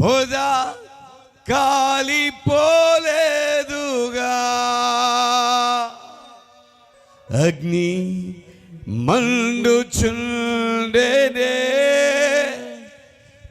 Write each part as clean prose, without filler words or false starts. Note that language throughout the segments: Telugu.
పొద కాలిపోలేదుగా, అగ్ని మండుచుండెనే,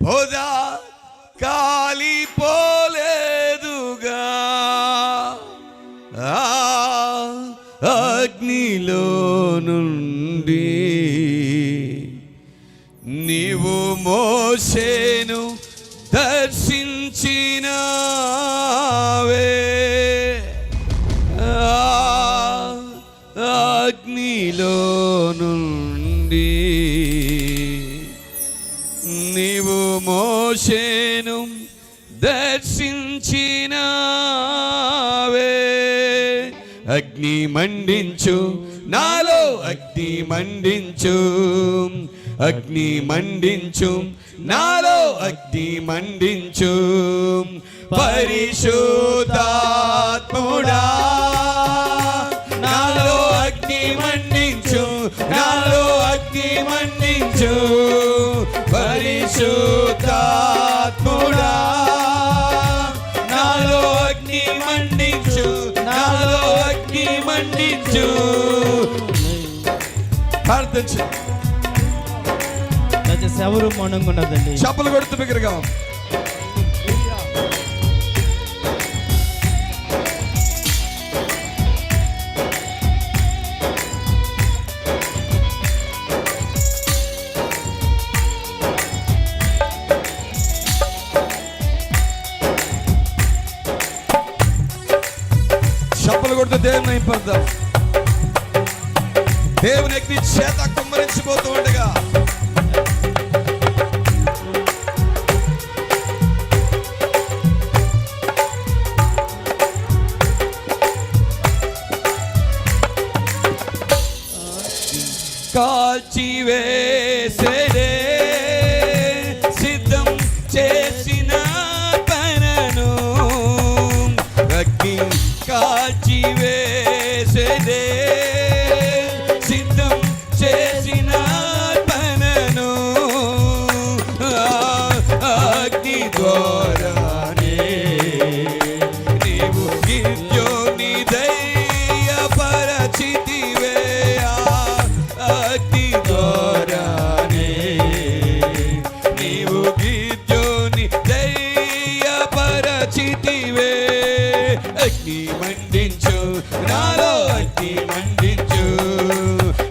పొద కాలిపోలేదుగా, అగ్నిలో నుండి నీవు మోషేను దర్శించినావే, అగ్నిలో నుండి నీవు మోషేను దర్శించినావే. అగ్ని మండించు నాలో, అగ్ని మండించు, అగ్ని మండించు నాలో, అగ్ని మండించు, పరిశుద్ధాత్ముడా నాలో అగ్ని మండించు, నాలో అగ్ని మండించు, పరిశుద్ధాత్ముడా నాలో అగ్ని మండించు, నాలో అగ్ని మండించు. ప్రార్థించు, దయచేసి ఎవరు మౌనంగా ఉన్నదండి. చప్పలు కొడుతూ బిగ్గరగా చప్పలు కొడుతూ దేవుని నింపొద్దాం. దేవుని అగ్ని చేత కుమ్మరించిపోతూ ఉండగా కాల్చివేసే సిద్ధం చేసిన పనను, అగ్ని కాల్చివేసే సిద్ధం చేసిన పనను, అగ్ని ద్వారానే నీవు గిద్యోని దయ్యపరచితివే, అగ్ని ద్వారానే నీవు గిద్యోని దయ్యపరచితివే. అగ్ని మండించు నాలో, అగ్ని మండించు,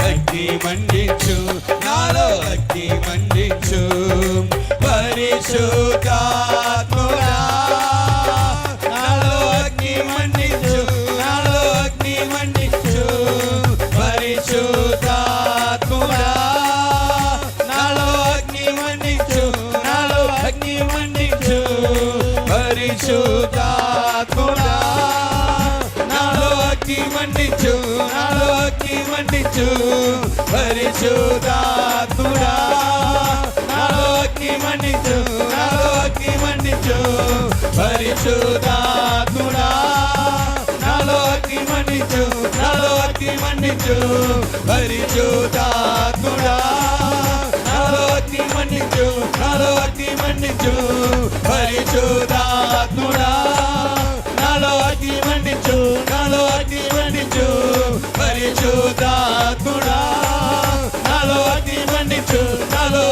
అగ్ని మండించు నాలో, అగ్ని మండించు, పరిశుద్ధాత్ముడా నాలో అగ్ని మండించు, నాలో అగ్ని మండించు, పరిశుద్ధాత్ముడా నాలో అగ్ని మండించు, నాలో అగ్ని మండించు, పరిశుద్ధాత్ముడా నాలో అగ్ని మండించు, నాలో అగ్ని మండించు, పరిశుద్ధాత్ముడా నాలో అగ్ని మండించు, నాలో అగ్ని మండించు, పరిశుద్ధాత్ముడా నాలో అగ్ని మండించు, నాలో అగ్ని మండించు, పరిశుద్ధాత్ముడా నాలో అగ్ని మండించు, నాలో అగ్ని మండించు, పరిశుద్ధాత్ముడా నాలో అగ్ని మండించు, నాలో అగ్ని మండించు, పరిశుద్ధాత్ముడా నాలో అగ్ని మండించు, నాలో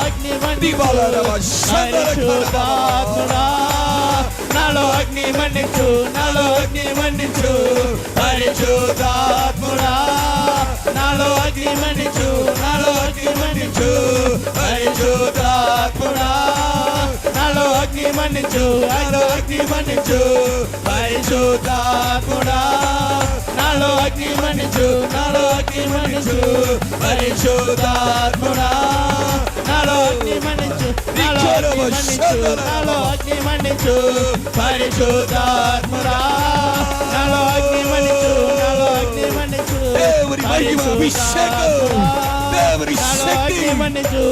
అగ్ని మండించు, నాలో అగ్ని మండించు, పరిశుద్ధాత్ముడా నాలో అగ్ని మండించు, నాలో అగ్ని మండించు, పరిశుద్ధాత్ముడా నాలో అగ్ని మండించు, నాలో అగ్ని మండించు, పరిశుద్ధాత్ముడా నాలో అగ్ని మండించు, నాలో అగ్ని మండించు, పరిశుద్ధాత్ముడా నాలో అగ్ని మండించు, నాలో అగ్ని మండించు, పరిశుద్ధాత్ముడా నాలో అగ్ని మండించు, నాలో అగ్ని మండించు, నాలో అగ్ని మండించు, పరిశుద్ధాత్ముడా నాలో అగ్ని మండించు, నాలో అగ్ని మండించు, పరిశుద్ధాత్ముడా దేవుని శక్తి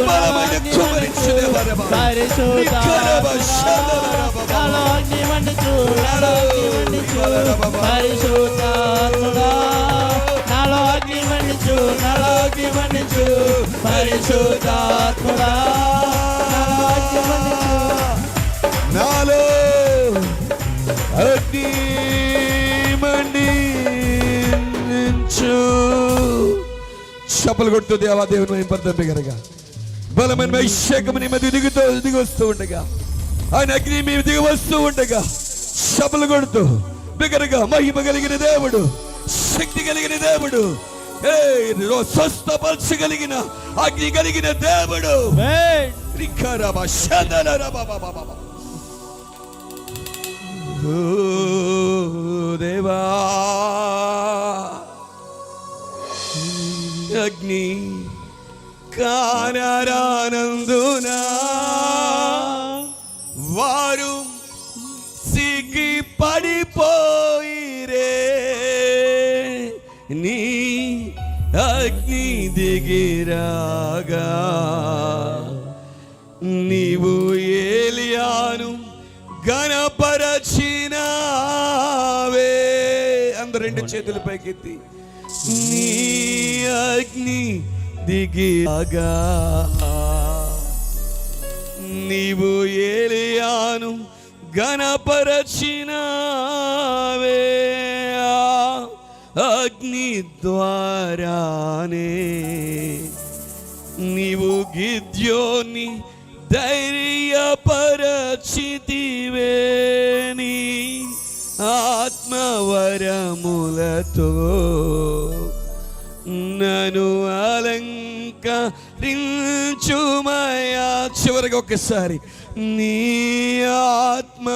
బలమైన కుమ్మరించు దేవా, పరిశుద్ధాత్ముడా నాలో అగ్ని మండించు, నాలో అగ్ని మండించు, పరిశుద్ధాత్ముడా నాలో అగ్ని మండించు, నాలో అగ్ని మండించు, పరిశుద్ధాత్ముడా చప్పలు కొడుతూ దేవా దేవుని మహిమపడతాం బిగ్గరగా. బలమైన అభిషేకం నీ మీద దిగి వస్తూ ఉండగా, ఆయన అగ్ని మేము దిగి వస్తూ ఉండగా చప్పలు కొడుతూ బిగ్గరగా, మహిమ కలిగిన దేవుడు, శక్తి కలిగిన దేవుడు, స్వస్థపరచగలిగిన అగ్ని కలిగిన దేవుడు, దేవా అగ్ని కానరానందునా వారు సిగ్గి పడిపోయిరే, నీ అగ్ని దిగిరాగా నీవు ఏలియాను గణపరచినావే. అందరు రెండు చేతుల పైకెత్తి, నీ అగ్ని దిగిరాగా నీవు ఏలియాను గణపరచినావే, అగ్ని ద్వారానే నీవు గిద్యోని ధైర్యపరచితివే, నీ ఆత్మవరములతో నన్ను అలంకరించుమయా. చివరిగా ఒక్కసారి, నీ ఆత్మవరములతో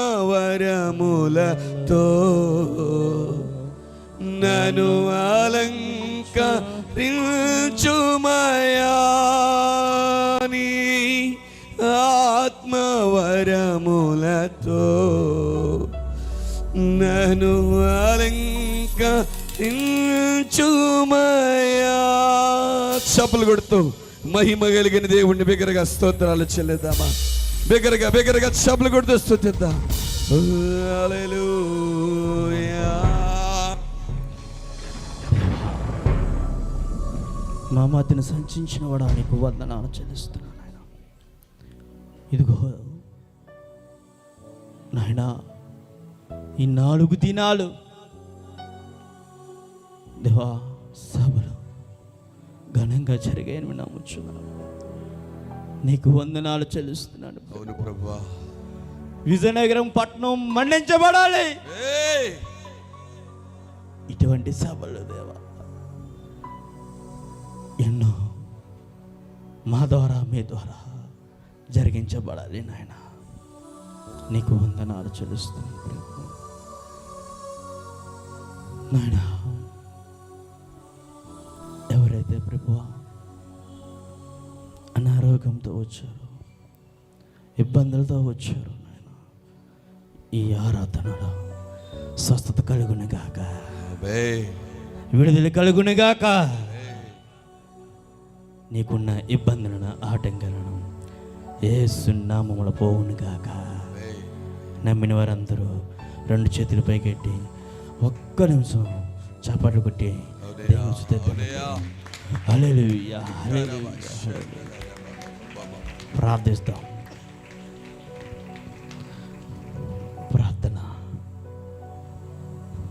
నన్ను అలంకరించుమయా, నీ ఆత్మవరములతో నన్ను అలంకరించుమయా. చప్పలు కొడుతూ మహిమ కలిగిన దేవుణ్ణి బిగ్గరగా స్తోత్రాలు చెల్లిద్దామా? బిగ్గరగా చప్పలు కొడుతూ స్తుతిద్దాం. హల్లెలూయా. మా మధ్యన సంచించిన వాడా నీకు వందనాలు చెల్లిస్తున్నాను నాయన. ఇదిగో నాయన, ఈ 4 దినాలు దేవా సభలు ఘనంగా జరిగాయని నమ్ముచున్నాను. నీకు వందనాలు చెల్లిస్తున్నాను. అవును ప్రభువా. విజయనగరం పట్టణం మండించబడాలి. ఇటువంటి సభలు దేవా ఎన్నో మా ద్వారా మీ ద్వారా జరిగించబడాలి నాయన. నీకు వందనాలు చెల్లిస్తున్నాను ప్రభు. నాయన, ఎవరైతే ప్రభువా అనారోగ్యంతో వచ్చారో, ఇబ్బందులతో వచ్చారో నాయన, ఈ ఆరాధనలో స్వస్థత కలుగునుగాక, విడుదల కలుగునుగాక. నీకున్న ఇబ్బందులను ఆటంకాలను యేసు నామములో పోవునుగాక. నమ్మిన వారందరూ 2 చేతులు పైకెట్టి ఒక్క నిమిషం చప్పట్లు కొట్టి హల్లెలూయా ప్రార్థిస్తాం. ప్రార్థన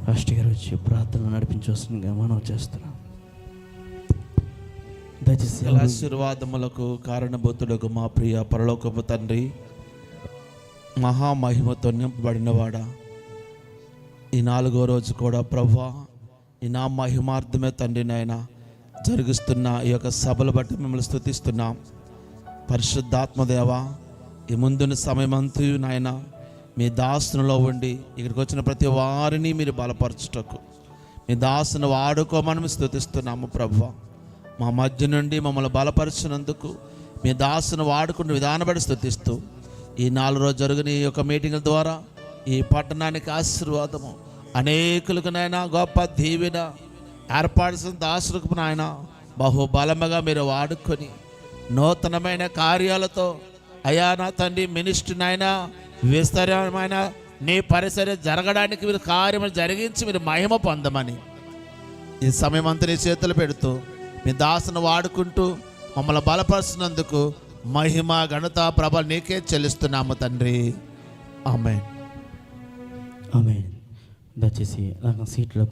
పాస్టర్ గారు వచ్చి ప్రార్థన నడిపించవలసిందిగా మనం చేస్తున్నాం. దయచేసి ఆశీర్వాదములకు కారణభూతులకు మా ప్రియ పరలోకపు తండ్రి, మహామహిమతో నింపబడినవాడా, ఈ 4వ రోజు కూడా ప్రభువా ఈ నా మహిమార్థమే తండ్రి నాయన జరిగిస్తున్న ఈ యొక్క సభలు బట్టి మిమ్మల్ని స్తుతిస్తున్నాం. పరిశుద్ధాత్మదేవ, ఈ ముందున్న సమయమంతు నాయన మీ దాసునిలో ఉండి ఇక్కడికి వచ్చిన ప్రతి వారిని మీరు బలపరచుటకు మీ దాసును వాడుకోమని స్తుతిస్తున్నాము ప్రభువా. మా మధ్య నుండి మమ్మల్ని బలపరిచినందుకు మీ దాసును వాడుకున్న విధానం బట్టి స్తుతిస్తూ ఈ 4 రోజు జరిగిన ఈ యొక్క మీటింగ్ల ద్వారా ఈ పట్టణానికి ఆశీర్వాదము, అనేకులకు నాయన గొప్ప దీవెన ఏర్పడాల్సిన దాసులకు నాయన బహుబలముగా మీరు వాడుకొని నూతనమైన కార్యాలతో అయా నా తండ్రి మినిస్ట్రీ నాయన విస్తరమైన నీ పరిసర జరగడానికి మీరు కార్యములు జరిగించి మీరు మహిమ పొందమని ఈ సమయం అంతా నీ చేతులు పెడుతూ మీ దాసును వాడుకుంటూ మమ్మల్ని బలపరుస్తున్నందుకు మహిమ ఘనత ప్రభ నీకే చెల్లిస్తున్నాము తండ్రి. ఆమేన్. ఆమేన్. దయచేసి నాకు సీట్లో